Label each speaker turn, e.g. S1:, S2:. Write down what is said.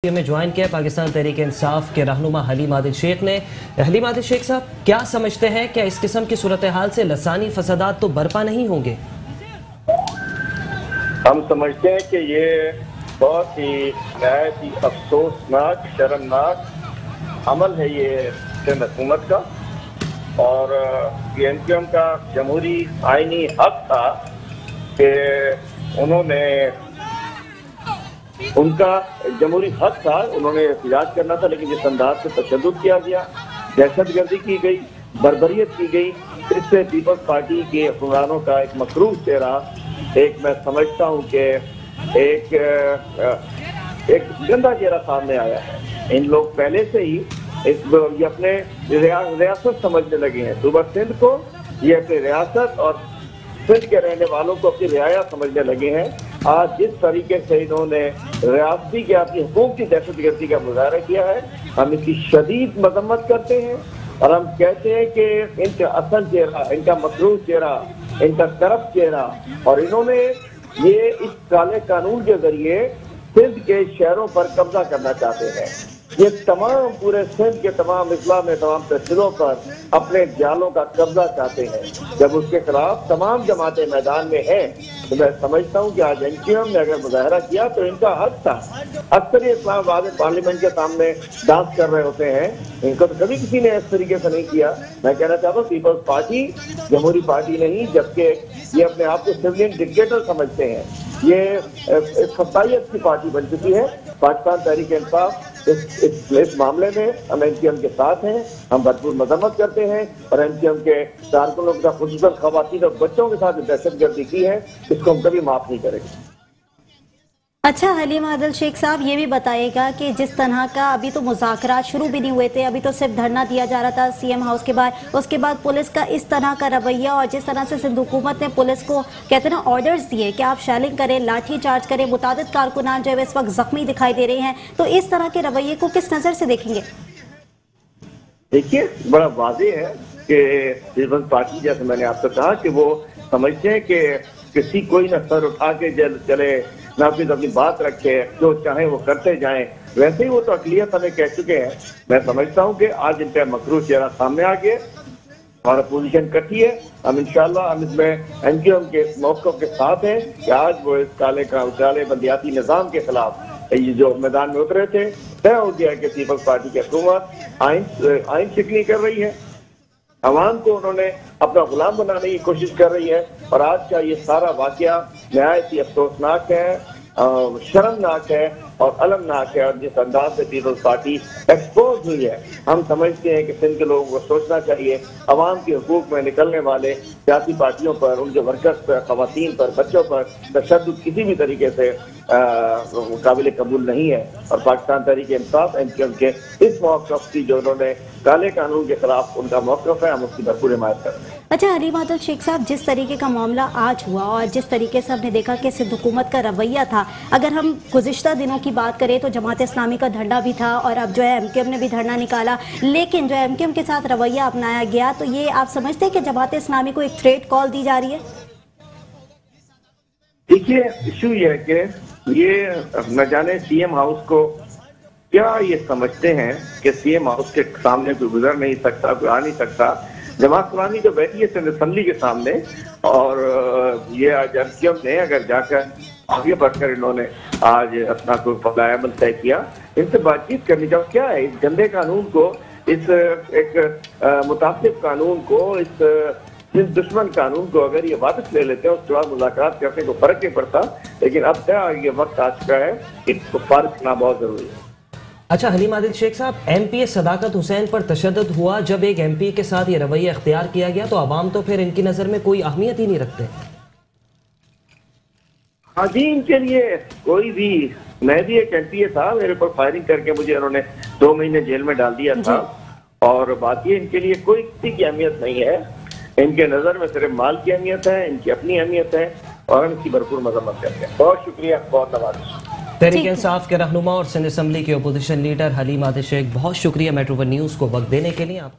S1: में ज्वाइन किया पाकिस्तान तहरीक इंसाफ के रहनुमा हलीम आदिल शेख ने। हलीम आदिल शेख साहब, क्या समझते हैं, क्या इस किस्म की सूरत हाल से लसानी फसादात तो बरपा नहीं होंगे?
S2: हम समझते हैं कि ये बहुत ही नहायत ही अफसोसनाक शर्मनाक अमल है ये सिंध हुकूमत का, और PNPM का जमहूरी आईनी हक था कि उनका जमहूरी हक था, उन्होंने एहतजाज करना था, लेकिन जिस अंदाज से तशद्दुद किया गया, दहशतगर्दी की गई, बर्बरियत की गई, इससे पीपल्स पार्टी के हुक्मरानों का एक मकरूह चेहरा, एक मैं समझता हूँ कि एक गंदा चेहरा सामने आया है। इन लोग पहले से ही ये अपने रियासत समझने लगे हैं, सूबा सिंध को ये अपनी रियासत और सिंध के रहने वालों को अपनी रियाया समझने लगे हैं। आज जिस तरीके से इन्होंने रियासती के अपनी हुकूक की दहशतगर्दी का मुजाहरा किया है, हम इसकी शदीद मजम्मत करते हैं और हम कहते हैं कि इनका असल चेहरा, इनका मकरूह चेहरा, इनका करप्ट चेहरा, और इन्होंने ये इस काले कानून के जरिए सिंध के शहरों पर कब्जा करना चाहते हैं। ये तमाम पूरे सिंध के तमाम अजला में तमाम तहसीलों पर अपने जालों का कब्जा चाहते हैं। जब उसके खिलाफ तमाम जमातें मैदान में हैं, तो मैं समझता हूँ कि आज MQM ने अगर मुजाहरा किया तो इनका हक था। अक्सर ये इस्लामाबाद पार्लियामेंट के सामने डांस कर रहे होते हैं, इनको तो कभी किसी ने इस तरीके से नहीं किया। मैं कहना चाहता हूँ पीपल्स पार्टी जमहूरी पार्टी नहीं, जबकि ये अपने आप को सिविलियन डिक्टेटर समझते हैं, ये फसाइयत की पार्टी बन चुकी है। पाकिस्तान तहरीक इंसाफ इस मामले में हम MQM के साथ हैं, हम भरपूर मजम्मत करते हैं, और MQM के कारकुनों का खुसूसन खवातीन और बच्चों के साथ दहशतगर्दी की है, इसको हम कभी माफ नहीं करेंगे।
S3: अच्छा, हलीम आदिल शेख साहब, ये भी बताइएगा कि जिस तरह का अभी तो मुज़ाकरात शुरू भी नहीं हुए थे, अभी तो सिर्फ धरना दिया जा रहा था CM हाउस के बाहर, उसके बाद पुलिस का इस तरह का रवैया और जिस तरह से सिंध हुकूमत ने पुलिस को कहते हैं ना ऑर्डर्स दिए कि आप शेलिंग करें, लाठी चार्ज करें, मुतादिद कारकुनान जो है इस वक्त जख्मी दिखाई दे रहे हैं, तो इस तरह के रवैये को किस नज़र से देखेंगे?
S2: देखिए, बड़ा वाज़ेह है कि पीपल्स पार्टी, जैसे मैंने आपसे कहा, कि वो समझते हैं कि किसी कोई न सर उठा के चले, ना फिर अपनी बात रखे, जो चाहे वो करते जाएं। वैसे ही वो तो अकलियत हमें कह चुके हैं। मैं समझता हूँ कि आज इनका मकरूह चेहरा सामने आ गया और अपोजिशन इकट्ठी है। हम इंशाल्लाह हम इसमें MQM के मौक़िफ़ के साथ हैं कि आज वो इस काले बंदियाती निज़ाम के खिलाफ ये जो मैदान में उतरे थे, तय हो गया कि पीपल्स पार्टी की हुकूमत आइन शिकनी कर रही है, अवाम को उन्होंने अपना गुलाम बनाने की कोशिश कर रही है। और आज का ये सारा वाकया नहायत ही अफसोसनाक है, शर्मनाक है और अलमनाक है, और जिस अंदाज से पीपल्स पार्टी एक्सपोज हुई है, हम समझते हैं कि सिंध के लोगों को सोचना चाहिए, अवाम के हुकूक में निकलने वाले सियासी पार्टियों पर, उनके वर्कर्स पर, खवातीन पर, बच्चों पर तशद्दुद किसी भी तरीके से काबिल कबूल नहीं है। और पाकिस्तान तहरीक इंसाफ MQM के इस मौक़िफ़ की, जो उन्होंने काले कानून के खिलाफ उनका मौक़िफ़ है, हम उसकी भरपूर हिमायत करते हैं।
S3: अच्छा, हलीम आदिल शेख साहब, जिस तरीके का मामला आज हुआ और जिस तरीके से हमने देखा कि सिंध हुकूमत का रवैया था, अगर हम गुज़िश्ता दिनों की बात करें तो जमात इस्लामी का धरना भी था और अब जो है MQM ने भी धरना निकाला, लेकिन जो MQM के साथ रवैया अपनाया गया, तो ये आप समझते हैं कि जमात इस्लामी को एक थ्रेट कॉल दी जा रही है? देखिए,
S2: इशू ये है कि ये न जाने CM हाउस को क्या ये समझते हैं कि CM हाउस के सामने कोई गुजर नहीं सकता, कोई आ नहीं सकता। जमात इस्लामी जो बैठी है सिंध असेंबली के सामने, और ये आज MQM ने अगर जाकर आगे बढ़कर इन्होंने आज अपना कोई फलाया अमल तय किया, इनसे बातचीत करनी चाहिए। क्या है इस गंदे कानून को, इस एक मुतासिब कानून को, इस दुश्मन कानून को अगर ये वापस ले लेते हैं, उसके बाद मुलाकात करने को फर्क नहीं पड़ता, लेकिन अब तक ये वक्त आ चुका है, इसको फर्क करना बहुत जरूरी है।
S1: अच्छा, हलीम आदिल शेख साहब, MP सदाकत हुसैन पर तशद्दुद हुआ, जब एक MP के साथ ये रवैया इख्तियार किया गया तो अवाम तो फिर इनकी नज़र में कोई अहमियत ही नहीं रखते।
S2: हाँ जी, इनके लिए कोई भी, मैं भी एक MPA था, मेरे पर फायरिंग करके मुझे उन्होंने 2 महीने जेल में डाल दिया था, और बाकी इनके लिए कोई किसी की अहमियत नहीं है। इनके नज़र में सिर्फ माल की अहमियत है, इनकी अपनी अहमियत है, और हम इसकी भरपूर मजम्मत करते हैं। बहुत शुक्रिया, बहुत नवाज़।
S1: तहरीक इंसाफ के रहनुमा और सिंध असेंबली के अपोजिशन लीडर हलीम आदिल शेख, बहुत शुक्रिया मेट्रो वन न्यूज़ को वक्त देने के लिए। आपको